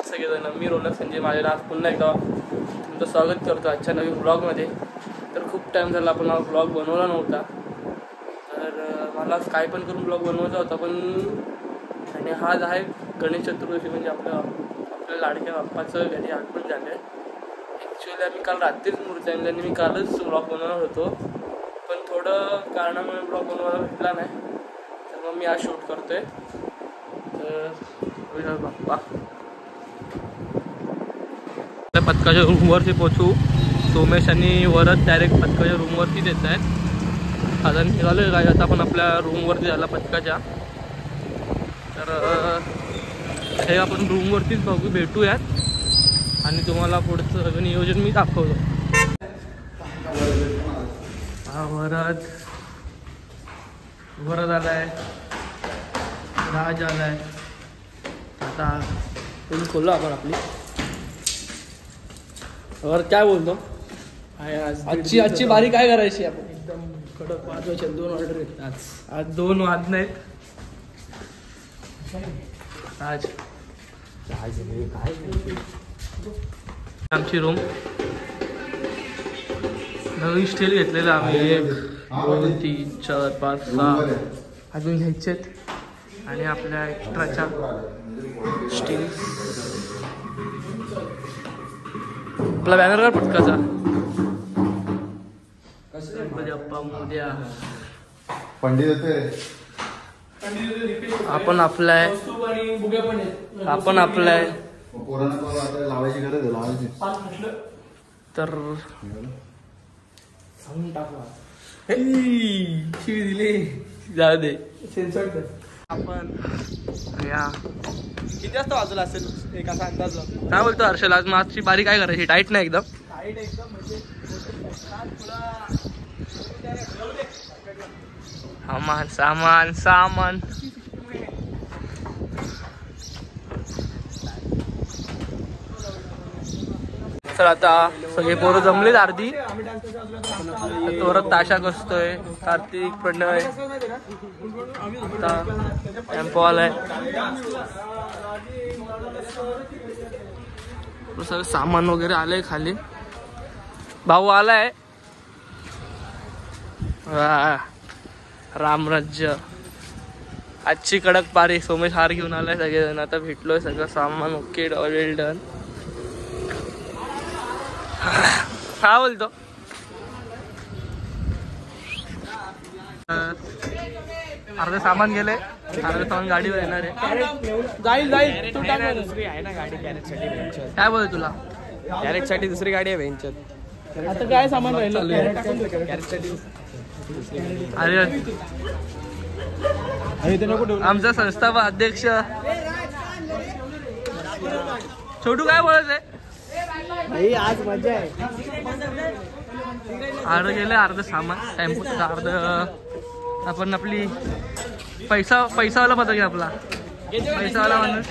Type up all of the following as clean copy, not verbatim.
कसे सगळेजण. मी रोनक संजय माझ्या आज पुन्हा एकदा तुमचं स्वागत करतो आजच्या नवीन व्लॉगमध्ये. तर खूप टाईम झाला आपण हा व्लॉग बनवला नव्हता, तर मला काय पण करून व्लॉग बनवायचा होता. पण आणि आज आहे गणेश चतुर्थी, म्हणजे आपल्या लाडक्या बाप्पाचं घरी आगमन झालं आहे. ॲक्च्युअली आम्ही काल रात्रीच मूर्ती आणली आणि मी कालच व्लॉग बनवणार होतो, पण थोडं कारणामुळे ब्लॉग बनवायला भेटला नाही, तर मग मी आज शूट करतोय. तर बाप्पा पथकाच्या रूमवरती पोचू. सोमेश आणि वरद डायरेक्ट पथकाच्या रूमवरतीच येत आहेत. आता निघालो आहे काय, आता आपण आपल्या रूमवरती झाला पथकाच्या. तर हे आपण रूमवरतीच बघू, भेटूयात आणि तुम्हाला पुढचं सगळं नियोजन मी दाखवतो. हा वरद आलाय, राज आलाय. आता तुम्ही खोललो आपण आपली. और काय बोलतो आजची बारी काय करायची आपण? एकदम कडक वाजवायचे. 2 ऑर्डर आहेत आज 2 वाजले आहेत. आज आमची रूम नवीन स्टील घेतलेलं आम्ही. 1 2 3 4 5 6 अजून घ्यायचे आहेत आणि आपल्या एक्स्ट्राच्या स्टील. आपला बॅनर कर पटकाचा. आपण आपलाय लावायची गरज आहे, लावायची तर सांगून टाकला. शिवी दिली, जाऊ दे. सेन्सर कर. आपण या किती वाजता वाजला असेल एक असा अंदाज? काय बोलतो हर्षल, आज मागची बारी काय करायची? टाईट नाही एकदम? टाईट एकदम, म्हणजे सामान सामान. तर आता सगळे पोरं जमलेत अर्धी. तोरत ताशा कसतोय कार्तिक, प्रणय. आता टेम्पो आलाय, सगळं सामान वगैरे आलंय खाली. भाऊ आलाय. रामराज्य आजची कडक पारी. सोमेश हार घेऊन आलाय. सगळेजण आता भेटलोय, सगळं सामान ओके, वेल डन. हा बोलतो अर्धे सामान गेले, अर्धे सामान गाडीवर येणार आहे. जाईल तू टाक. दुसरी आहे ना गाडी कॅरेटसाठी वेंचर. काय बोलतो तुला? कॅरेटसाठी दुसरी गाडी आहे वेंचर. आता काय सामान राहिलं? कॅरेटसाठी अरे आमचा संस्थापक अध्यक्ष छोटू काय बोलायचंय? आज मजा आहे. अर्ध गेले, अर्ध सामान टेम्पो, अर्ध आपण आपली पैसावाला पता घे आपला पैसावाला म्हणून.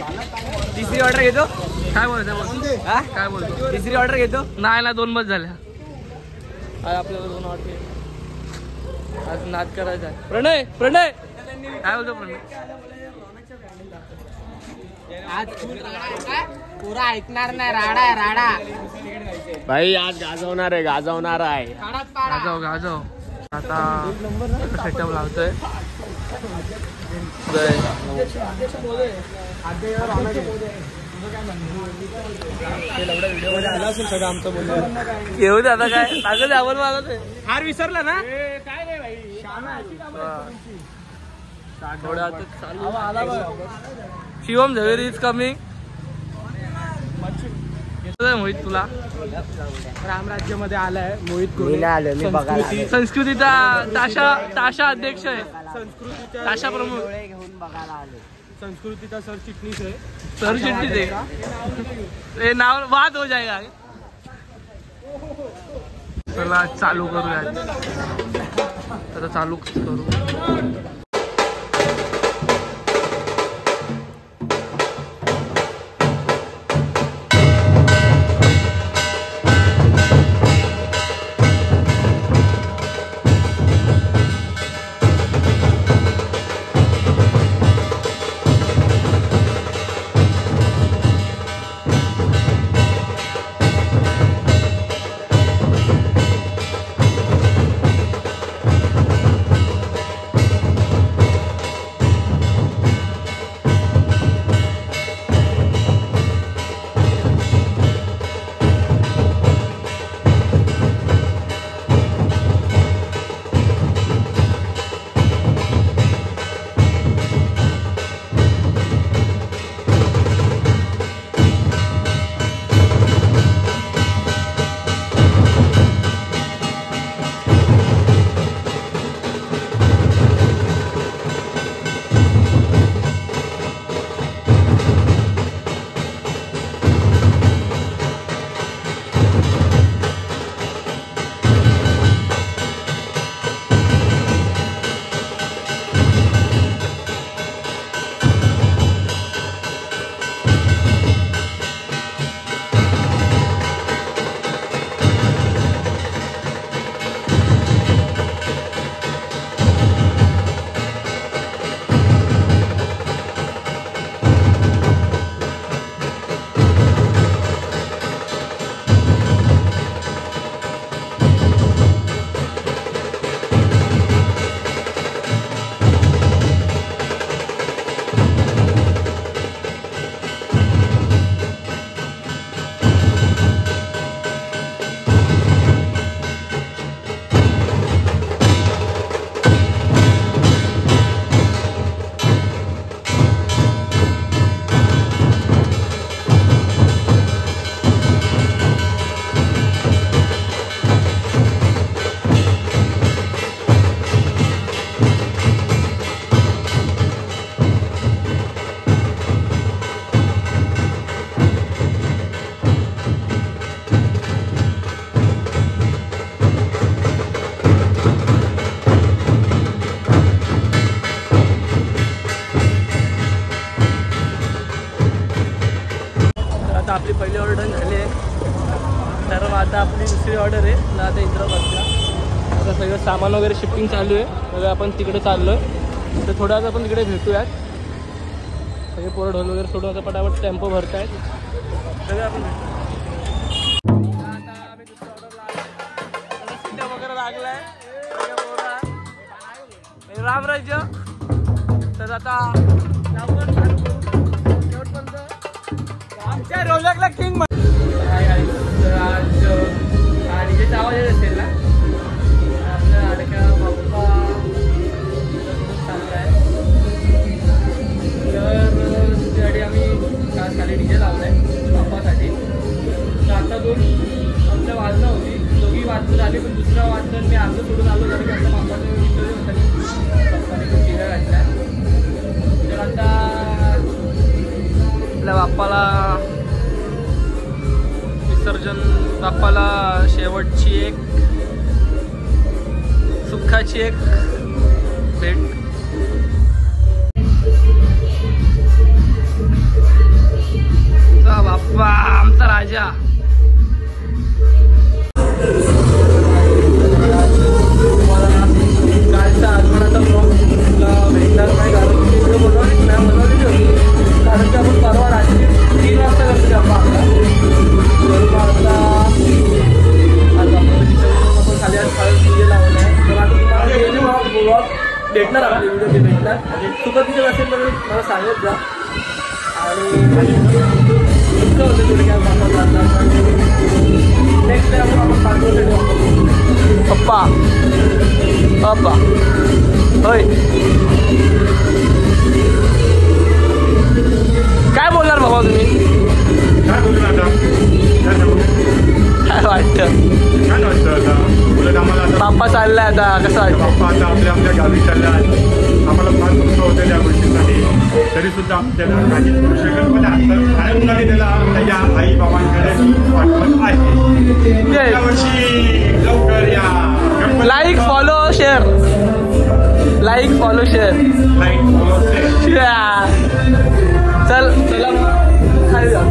तिसरी ऑर्डर घेतो. काय बोलायचं? काय बोलतो? तिसरी ऑर्डर घेतो. नाही ना, 2 बस झाल्या. आज आपल्याला 2 ऑर्डर. आज नाद करायचा आहे. प्रणय काय बोलतो प्रणय? आज पुरा ऐकणार नाही. राडा भाई, आज गाजवणार आहे. गाजव. आता सेटअप लावतोय. येऊ दे आता. काय लागत आपण मला ते हार विसरला ना. थोड्या चालू. Shivam Zaveri is coming. मोहित तुला रामराज्य मध्ये आलाय मोहित. संस्कृतीचा ताशा अध्यक्ष आहे. ताशा प्रमुख. संस्कृतीचा सरचिटणीस आहे. सरचिटणीस आहे. हे नाव वाद हो जाएगा. चला चालू करूया. आता चालू करू. आता आपली पहिली ऑर्डर झाली आहे. तर मग आता आपली दुसरी ऑर्डर आहे ना आता हैदराबादला. आता सगळं सामान वगैरे शिफ्टिंग चालू आहे. सगळं आपण तिकडे चाललो आहे. तर थोड्या वेळात आपण तिकडे भेटूयात. सगळे पोरं ढोल वगैरे सोडून आता पटापट टेम्पो भरतायत. सगळं आपण भेटू. आता आम्ही दुसऱ्या ऑर्डरला आलो. सीटा वगैरे लागलाय. रामराज्य. तर आता आमच्या रोलकला किंग आज डीजेचा आवाज येत असेल ना. आपल्या अडक्या बाप्पा चालू आहे. तर त्यासाठी आम्ही खाली डीजे लावलाय बाप्पासाठी. तर आता दोन आमच्या वाजणं होती. दोघी वाजणं झाली पण दुसरा वाजणं मी अर्ध सोडून आलो कारण की आमच्या बाप्पाचं विसर्जन होतं. बाप्पाने खूप शिव्या घातल्या. तर आता आपल्या बाप्पाला विसर्जन बाप्पाला शेवटची एक सुखाची एक भेट. बाप्पा आमचा राजा. कालचा आगमनाचा ब्लॉग तुला भेटणार नाही कारण की व्हिडिओ बनवलीच नाही. बनवलेली होती कारण की आपण परवा रात्री 3 वाजता करतो बाप्पा आपला. आता आपण खाली आज डीजे लावला आहे. तर आता तुम्हाला ब्लॉग भेटणार आपले व्हिडिओ ते भेटणार. चुकत तिथे असेल तर मला सांगत जा. आणि इतकं होतं थोडं काय बाप्पा जाणार. नेक्स्ट टाइम आपण पाठवून पप्पा पप्पा होय काय बोलणार बाबा तुम्ही. काय वाटतं बाप्पा चाललाय आता कसं वाटतं. बाप्पा आता आपल्या गावी चालला. आम्हाला फार दुःख होतं त्या गोष्टीसाठी. तरी सुद्धा त्याला काही करू शकत पण आनंदाने त्याला त्याच्या आई बाबांकडे पाठवत आहे. यावर्षी लवकर या. Like follow share. Like follow share. Like follow share. चल चला खाली जा.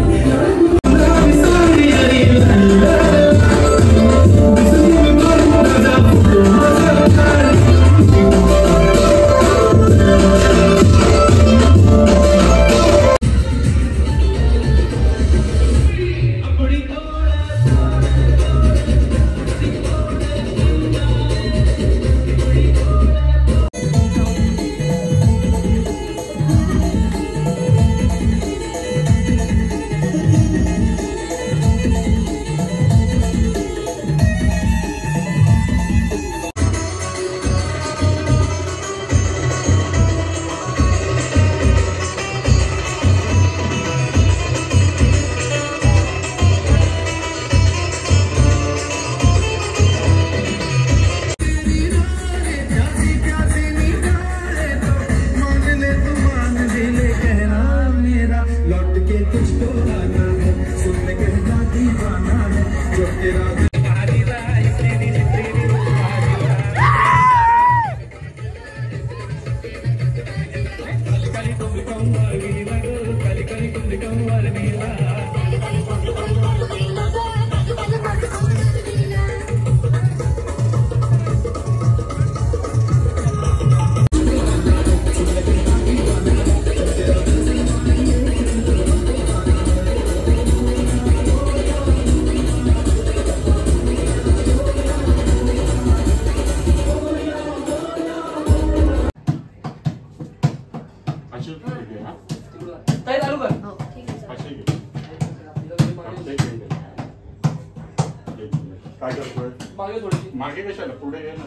मागे कशाला पुढे ये ना.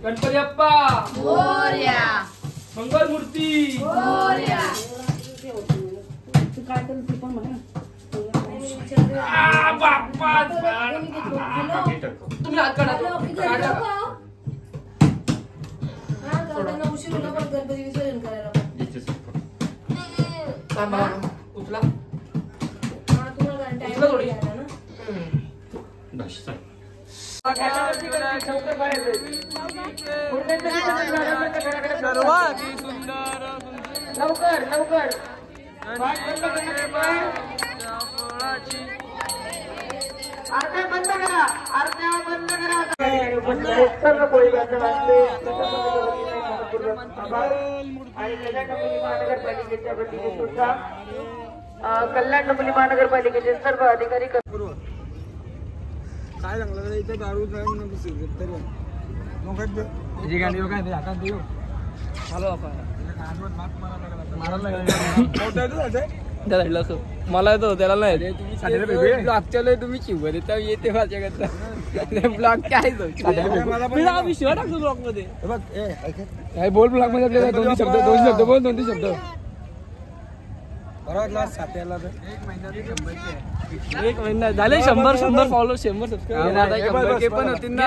गणपती बाप्पा मोरया. मंगल मूर्ती मोरया. बाप्पा तुम्ही हात काढा. उशीर होईल पण गणपती विसर्जन करायला उचला. सर्वात सुंदर लवकर लवकर आरत्या बंद करा आरत्या बंद करा सर्व पोळीबांधव असले आणि कल्याण डोंबिवली महानगरपालिकेच्या वतीने सुद्धा कल्याण डोंबिवली महानगरपालिकेचे सर्व अधिकारी काय सांगलं इथे दारू मला येतो त्याला नाही ब्लॉगच्या तुम्ही शिव देता येते माझ्याकडे ब्लॉग काय शिवाय टाकतो ब्लॉग मध्ये काय बोल ब्लॉग मध्ये आपल्याला दोन शब्द बोल दोन शब्द बरोबर साथ्याला तर एक महिना झाले 100 फॉलो 100 सबस्क्राईबर पण होती ना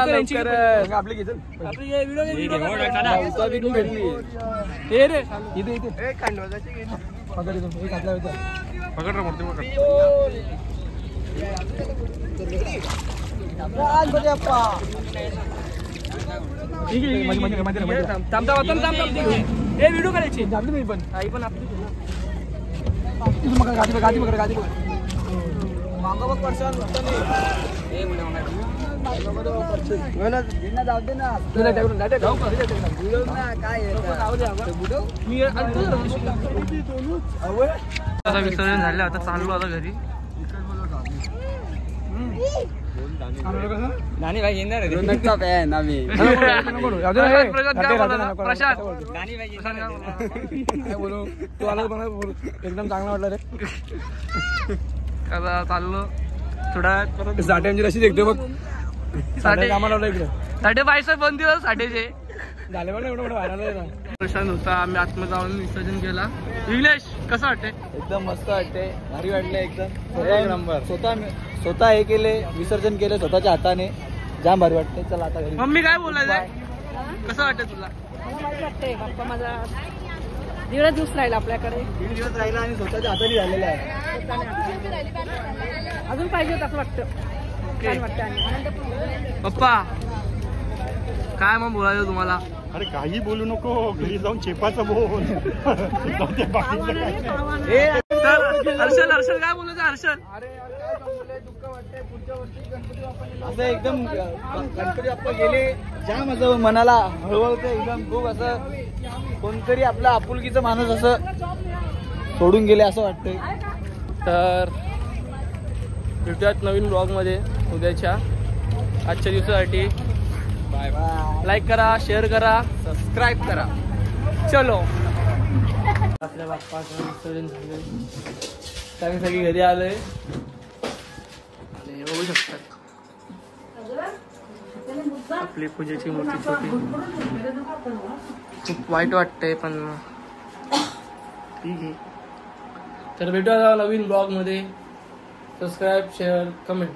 आपले घेतो हे रे इथे पकड एक हातला होता पकड रे मूर्ती पकड हे व्हिडिओ करायची झाली मी पण आई पण आपली गादी पकड मागं बघ पडशाल आता विसर्जन झालं आता चाललो आता घरी नानी भाई येणार प्रशांत बोलू तू आला मला एकदम चांगला वाटलं रे आता चाललो थोडा साठ्यांची रशी देखतो बघ साठे कामाला लावलं इकडे 5.5 बंद दिवस साठेचे झाले पण एवढं व्हायला प्रशांत होता आम्ही आत्म जाऊन विसर्जन केला इंग्लिश कसं वाटतंय एकदम मस्त वाटते भारी वाटले एकदम नंबर स्वतः हे केले विसर्जन केले स्वतःच्या हाताने जाम भारी वाटते चला आता घरी मम्मी काय बोलायचं कसं वाटतंय तुला मला वाटतंय बाप्पा माझा 1.5 दिवस राहिला आपल्याकडे 1 दिवस राहिला आणि स्वतःच्या हाताने झालेला आहे अजून पाहिजे होतं असं वाटतं छान वाटतं आणि आनंद पप्पा काय मग बोलायचं तुम्हाला अरे काही बोलू नको घरी जाऊन चेपाचं बोल बाकीचं काय नाही. तर हर्षल काय बोलायचं हर्षल असं एकदम गणपती बाप्पा गेले जाम असं मनाला हळवळते एकदम खूप असं कोणतरी आपला आपुलकीचा माणूस असं सोडून गेले असं वाटतंय. तर भेटूयात नवीन ब्लॉगमध्ये उद्याच्या आजच्या दिवसासाठी बाय बाय लाईक करा शेअर करा सबस्क्राईब करा. चलो आपल्या बाप्पाचं विसर्जन झालं आम्ही सगळी घरी आलोय आणि बघू शकतात आपली पूजेची मूर्ती छोटी खूप वाईट वाटतंय पण ठीक आहे. तर भेटूया नवीन ब्लॉगमध्ये सबस्क्राईब शेअर कमेंट